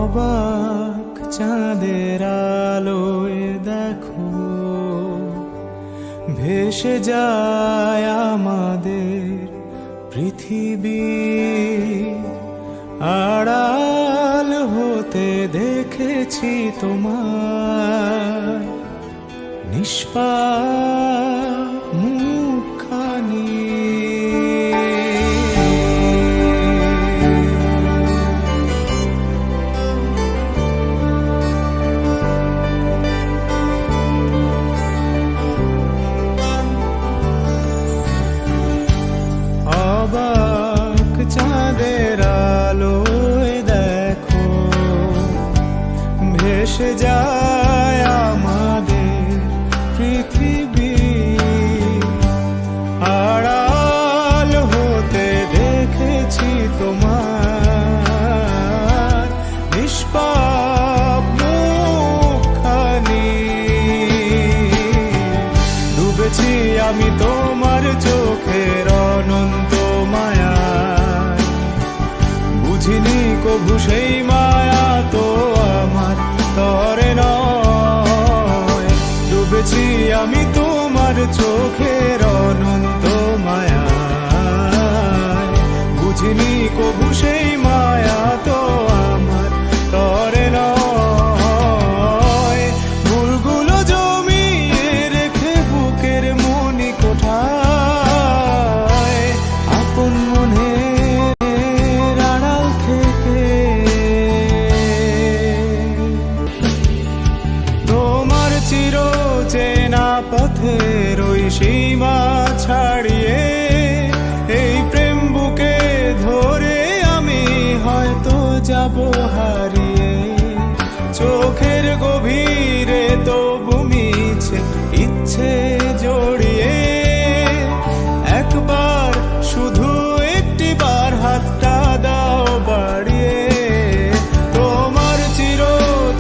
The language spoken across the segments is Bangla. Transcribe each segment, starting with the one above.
অবাক চাঁদের আলোয় দেখো ভেসে যায় আমাদের পৃথিবী, আড়াল হতে দেখেছি তোমার নিষ্পাপ মুখখানি। অবাক চাঁদের আলোয় দেখো ভেসে যায় আমাদের পৃথিবী, আড়াল হতে দেখেছি তোমার নিষ্পাপ মুখখানি। ডুবেছি আমি তোমার চোখের অনন্ত মায়ায়, বুঝিনি কভু সেই মায়া তো আমার তরে নয়। ডুবেছি আমি তোমার চোখের অনন্ত মায়ায়, বুঝিনি কভু সেই মায়া তো আমার তরে নয়। ভুলগুলো জমিয়ে রেখে বুকের মনি কোঠায়, আপন মনের আড়াল থেকে তোমার চির চেনা পথের ওই সীমা ছাড়িয়ে এই প্রেম বুকে ধরে আমি হয়তো যাব হারিয়ে। চোখের গভীরে তবু মিছে ইচ্ছে জড়িয়ে, একবার শুধু একটি বার হাতটা দাও বাড়িয়ে। তোমার চির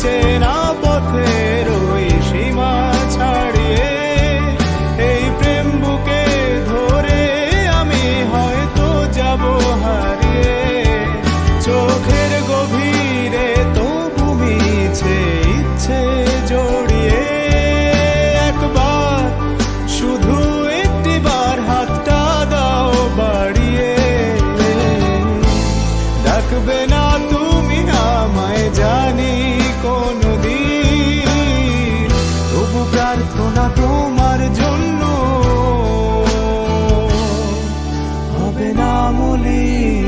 চেনা পথের ওই সীমা ছাড়িয়ে এই প্রেম বুকে ধরে আমি হয়তো যাব হারিয়ে। চোখের গভীরে তবু মিছে ইচ্ছে জড়িয়ে, একবার শুধু একটি বার হাতটা দাও বাড়িয়ে। ডাকবে না তুমি আমায় জানি কোনদিন, তবু প্রার্থনা তোমার জন্য হবে না মলিন,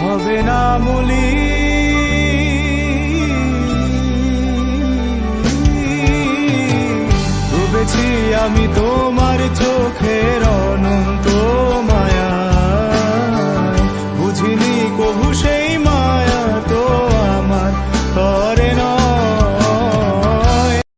হবে না মলিন। ডুবেছি আমি তোমার চোখের অনন্ত মায়ায়, বুঝিনি কভু